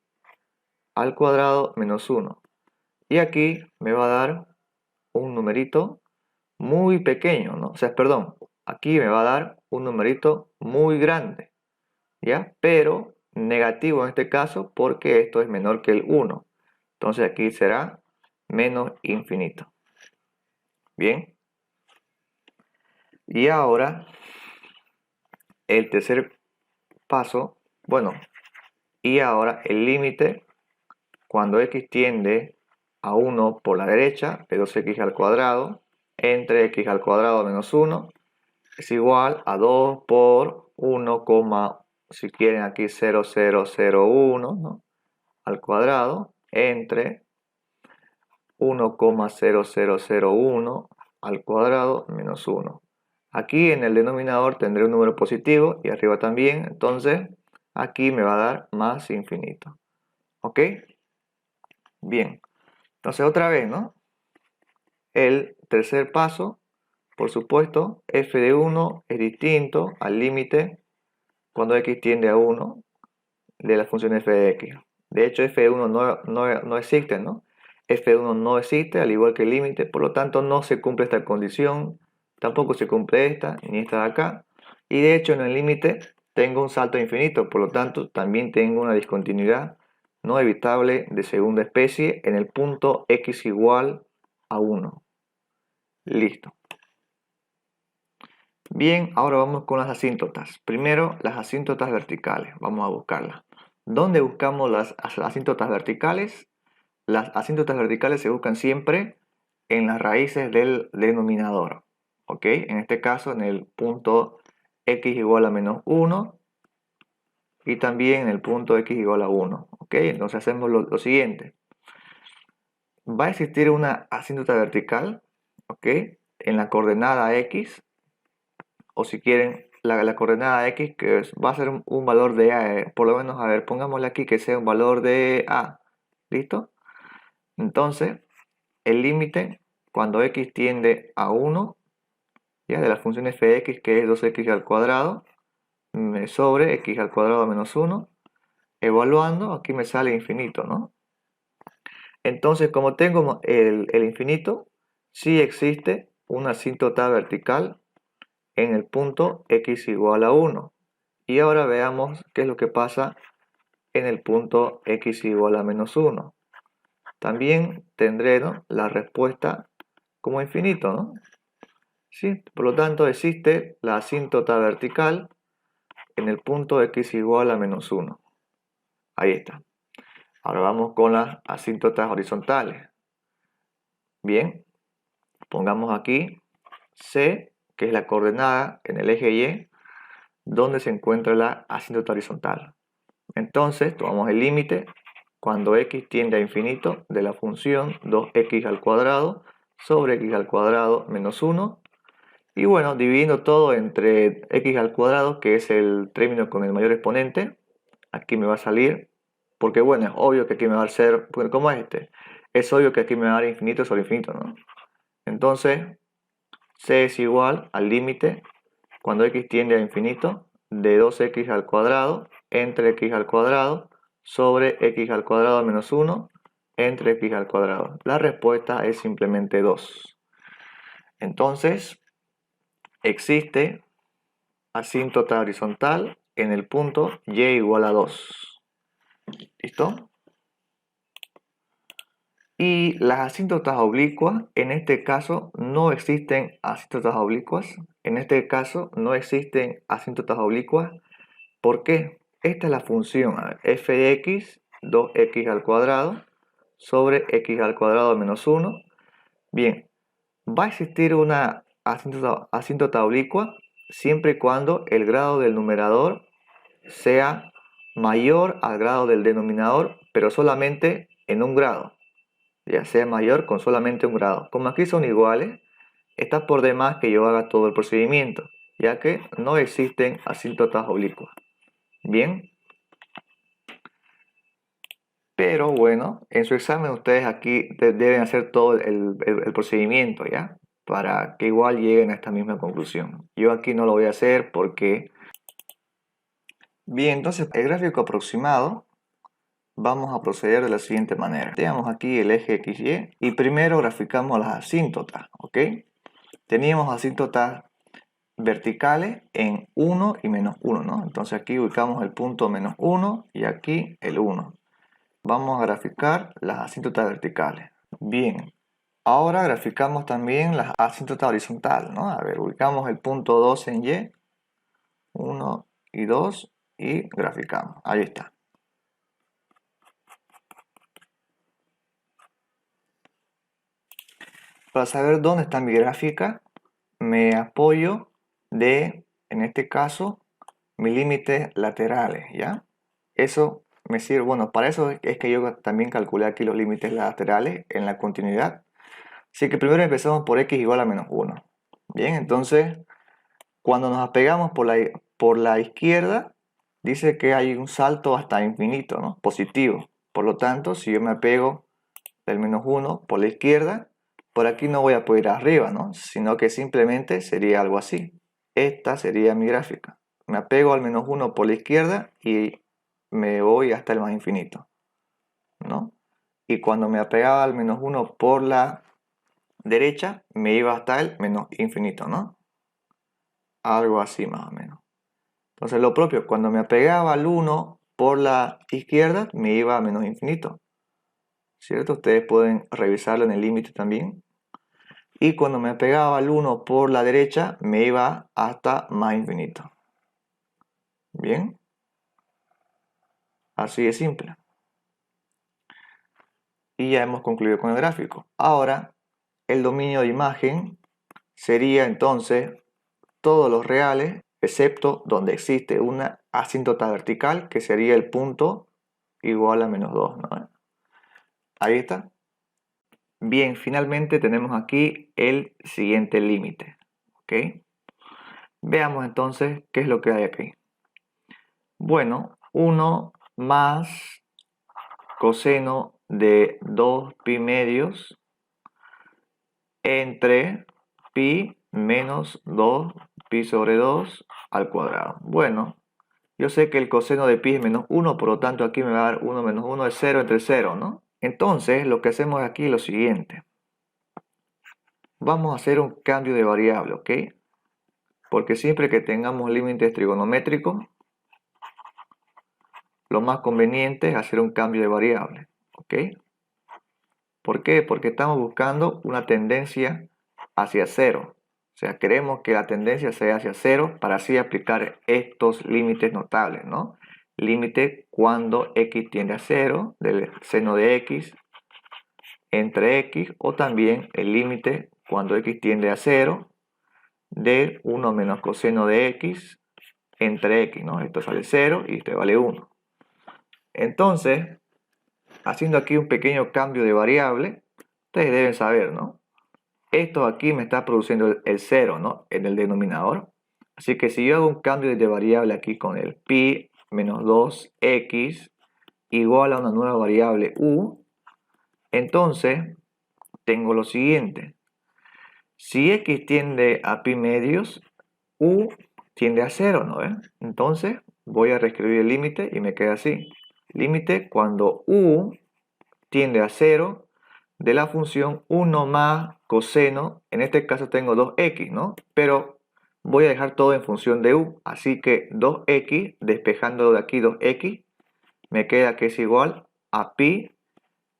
al cuadrado menos 1. Y aquí me va a dar un numerito muy pequeño, ¿no? O sea, perdón, aquí me va a dar un numerito muy grande, ¿ya? Pero negativo en este caso porque esto es menor que el 1. Entonces aquí será menos infinito. Bien. Y ahora el tercer paso, bueno, y ahora el límite cuando x tiende a 1 por la derecha de 2x al cuadrado entre x al cuadrado menos 1 es igual a 2 por 1, si quieren aquí 0,001, ¿no? Al cuadrado entre 1,0001 al cuadrado menos 1. Aquí en el denominador tendré un número positivo y arriba también, entonces aquí me va a dar más infinito. ¿Ok? Bien, entonces otra vez, ¿no? El tercer paso, por supuesto, f de 1 es distinto al límite cuando x tiende a 1 de la función f de x. De hecho, f de 1 no existe, ¿no? F de 1 no existe, al igual que el límite, por lo tanto no se cumple esta condición, tampoco se cumple esta, ni esta de acá. Y de hecho en el límite tengo un salto infinito, por lo tanto también tengo una discontinuidad no evitable de segunda especie en el punto x igual a 1. Listo. Bien, ahora vamos con las asíntotas. Primero, las asíntotas verticales. Vamos a buscarlas. ¿Dónde buscamos las asíntotas verticales? Las asíntotas verticales se buscan siempre en las raíces del denominador. ¿Ok? En este caso, en el punto x igual a menos 1 y también en el punto x igual a 1. ¿Ok? Entonces hacemos lo siguiente. Va a existir una asíntota vertical, ¿ok? En la coordenada x, o si quieren la coordenada x que va a ser un valor de a, por lo menos, a ver, pongámosle aquí que sea un valor de a, ¿listo? Entonces, el límite cuando x tiende a 1, ¿ya? De la función f de x, que es 2x al cuadrado, sobre x al cuadrado menos 1, evaluando, aquí me sale infinito, ¿no? Entonces, como tengo el infinito, sí existe una asíntota vertical en el punto x igual a 1. Y ahora veamos qué es lo que pasa en el punto x igual a menos 1. También tendré, ¿no?, la respuesta como infinito, ¿no? ¿Sí? Por lo tanto, existe la asíntota vertical en el punto x igual a menos 1. Ahí está. Ahora vamos con las asíntotas horizontales. Bien, pongamos aquí C, que es la coordenada en el eje Y, donde se encuentra la asíntota horizontal. Entonces, tomamos el límite cuando x tiende a infinito de la función 2x al cuadrado sobre x al cuadrado menos 1. Y bueno, dividiendo todo entre x al cuadrado, que es el término con el mayor exponente, aquí me va a salir, porque bueno, es obvio que aquí me va a ser, bueno, ¿cómo es este? Es obvio que aquí me va a dar infinito sobre infinito, ¿no? Entonces, c es igual al límite, cuando x tiende a infinito, de 2x al cuadrado entre x al cuadrado sobre x al cuadrado menos 1 entre x al cuadrado. La respuesta es simplemente 2. Entonces, existe asíntota horizontal en el punto y igual a 2. ¿Listo? Y las asíntotas oblicuas, en este caso no existen asíntotas oblicuas. En este caso no existen asíntotas oblicuas. ¿Por qué? Esta es la función, a ver, f de x, 2x al cuadrado sobre x al cuadrado menos 1. Bien, va a existir una asíntota oblicua siempre y cuando el grado del numerador sea mayor al grado del denominador, pero solamente en un grado. Ya sea mayor con solamente un grado. Como aquí son iguales, está por demás que yo haga todo el procedimiento, ya que no existen asíntotas oblicuas. Bien. Pero bueno, en su examen ustedes aquí deben hacer todo el procedimiento, ¿ya? Para que igual lleguen a esta misma conclusión. Yo aquí no lo voy a hacer porque... Bien, entonces el gráfico aproximado vamos a proceder de la siguiente manera. Tenemos aquí el eje XY y primero graficamos las asíntotas, ¿ok? Teníamos asíntotas verticales en 1 y menos 1, ¿no? Entonces aquí ubicamos el punto menos 1 y aquí el 1. Vamos a graficar las asíntotas verticales. Bien, ahora graficamos también las asíntotas horizontales, ¿no? A ver, ubicamos el punto 2 en Y, 1 y 2 y graficamos. Ahí está. Para saber dónde está mi gráfica, me apoyo de, en este caso, mis límites laterales, ¿ya? Eso me sirve, bueno, para eso es que yo también calculé aquí los límites laterales en la continuidad. Así que primero empezamos por x igual a menos 1. Bien, entonces, cuando nos apegamos por la izquierda, dice que hay un salto hasta infinito, ¿no? Positivo. Por lo tanto, si yo me apego del menos 1 por la izquierda, por aquí no voy a poder ir arriba, ¿no? Sino que simplemente sería algo así. Esta sería mi gráfica. Me apego al menos 1 por la izquierda y me voy hasta el más infinito, ¿no? Y cuando me apegaba al menos 1 por la derecha, me iba hasta el menos infinito, ¿no? Algo así más o menos. Entonces lo propio, cuando me apegaba al 1 por la izquierda, me iba a menos infinito. ¿Cierto? Ustedes pueden revisarlo en el límite también. Y cuando me apegaba al 1 por la derecha, me iba hasta más infinito. Bien. Así de simple. Y ya hemos concluido con el gráfico. Ahora, el dominio de imagen sería entonces todos los reales, excepto donde existe una asíntota vertical, que sería el punto igual a menos 2, ¿no? Ahí está. Bien, finalmente tenemos aquí el siguiente límite, ¿ok? Veamos entonces qué es lo que hay aquí. Bueno, 1 más coseno de 2pi medios entre pi menos 2pi sobre 2 al cuadrado. Bueno, yo sé que el coseno de pi es menos 1, por lo tanto aquí me va a dar 1 menos 1 es 0 entre 0, ¿no? Entonces, lo que hacemos aquí es lo siguiente. Vamos a hacer un cambio de variable, ¿ok? Porque siempre que tengamos límites trigonométricos, lo más conveniente es hacer un cambio de variable, ¿ok? ¿Por qué? Porque estamos buscando una tendencia hacia 0. O sea, queremos que la tendencia sea hacia 0 para así aplicar estos límites notables, ¿no? Límite cuando x tiende a 0 del seno de x entre x, o también el límite cuando x tiende a 0 de 1 menos coseno de x entre x, ¿no? Esto sale 0 y este vale 1. Entonces, haciendo aquí un pequeño cambio de variable, ustedes deben saber, ¿no? esto aquí me está produciendo el 0, ¿no? En el denominador. Así que si yo hago un cambio de variable aquí con el pi menos 2x igual a una nueva variable u, entonces tengo lo siguiente. Si x tiende a pi medios, u tiende a 0, ¿no ven? Entonces voy a reescribir el límite y me queda así. Límite cuando u tiende a 0 de la función 1 más coseno, en este caso tengo 2x, ¿no? Pero voy a dejar todo en función de u, así que 2x, despejando de aquí 2x, me queda que es igual a pi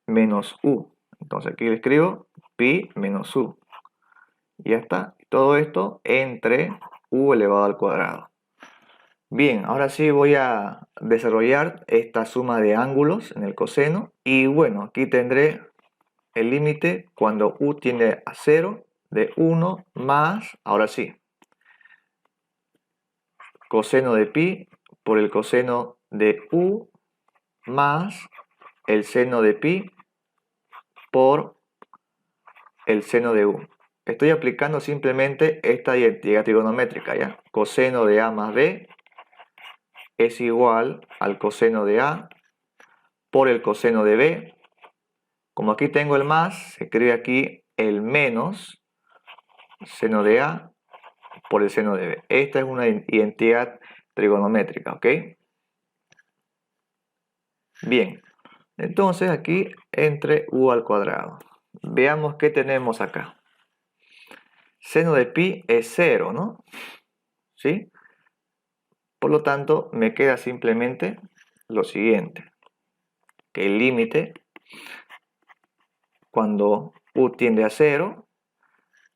menos u. Entonces aquí le escribo pi menos u. Y ya está. Todo esto entre u elevado al cuadrado. Bien, ahora sí voy a desarrollar esta suma de ángulos en el coseno. Y bueno, aquí tendré el límite cuando u tiende a 0 de 1 más, ahora sí, coseno de pi por el coseno de u más el seno de pi por el seno de u. Estoy aplicando simplemente esta identidad trigonométrica, ¿ya? Coseno de a más b es igual al coseno de a por el coseno de b. Como aquí tengo el más, se escribe aquí el menos seno de a por el seno de b. Esta es una identidad trigonométrica, ¿ok? Bien, entonces aquí entre u al cuadrado. Veamos qué tenemos acá. Seno de pi es 0, ¿no? ¿Sí? Por lo tanto, me queda simplemente lo siguiente. Que el límite, cuando u tiende a 0,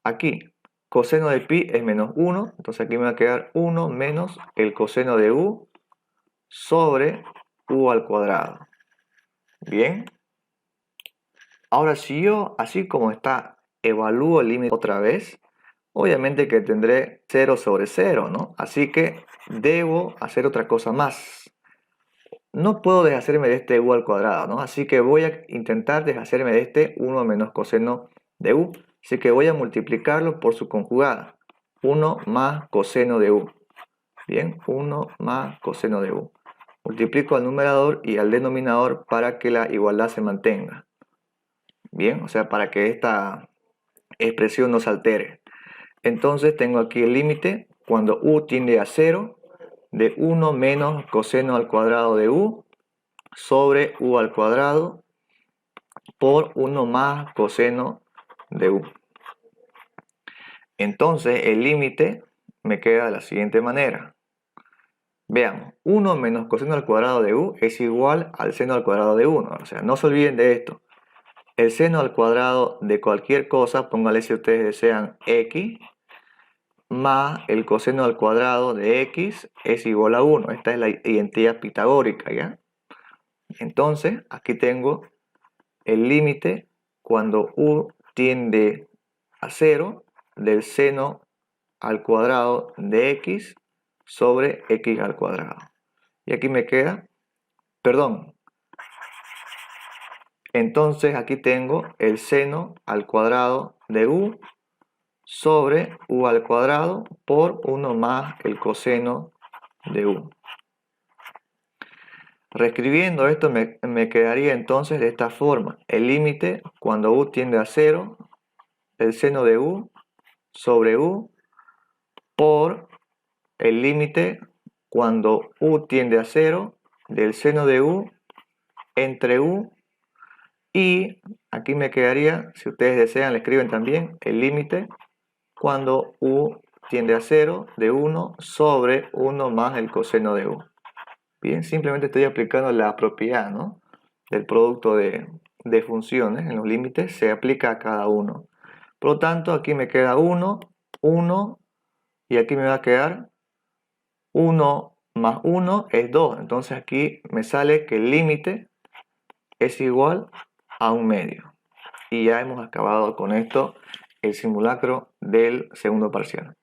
aquí, coseno de pi es menos 1, entonces aquí me va a quedar 1 menos el coseno de u sobre u al cuadrado. Bien. Ahora, si yo, así como está, evalúo el límite otra vez, obviamente que tendré 0 sobre 0, ¿no? Así que debo hacer otra cosa más. No puedo deshacerme de este u al cuadrado, ¿no? Así que voy a intentar deshacerme de este 1 menos coseno de u. Así que voy a multiplicarlo por su conjugada. 1 más coseno de u. Bien, 1 más coseno de u. Multiplico al numerador y al denominador para que la igualdad se mantenga. Bien, o sea, para que esta expresión no se altere. Entonces tengo aquí el límite cuando u tiende a 0 de 1 menos coseno al cuadrado de u sobre u al cuadrado por 1 más coseno de u. Entonces el límite me queda de la siguiente manera. Veamos, 1 menos coseno al cuadrado de u es igual al seno al cuadrado de 1. O sea, no se olviden de esto. El seno al cuadrado de cualquier cosa, póngale si ustedes desean x, más el coseno al cuadrado de x es igual a 1. Esta es la identidad pitagórica, ¿ya? Entonces, aquí tengo el límite cuando u tiende a 0 del seno al cuadrado de x sobre x al cuadrado. Y aquí me queda, perdón, entonces aquí tengo el seno al cuadrado de u sobre u al cuadrado por 1 más el coseno de u. Reescribiendo esto me quedaría entonces de esta forma. El límite cuando u tiende a 0, el seno de u sobre u por el límite cuando u tiende a 0 del seno de u entre u, y aquí me quedaría, si ustedes desean le escriben también, el límite cuando u tiende a 0 de 1 sobre 1 más el coseno de u. Bien, simplemente estoy aplicando la propiedad, ¿no?, del producto de funciones en los límites, se aplica a cada uno. Por lo tanto, aquí me queda 1, 1, y aquí me va a quedar 1 más 1 es 2. Entonces aquí me sale que el límite es igual a 1/2. Y ya hemos acabado con esto, el simulacro del segundo parcial.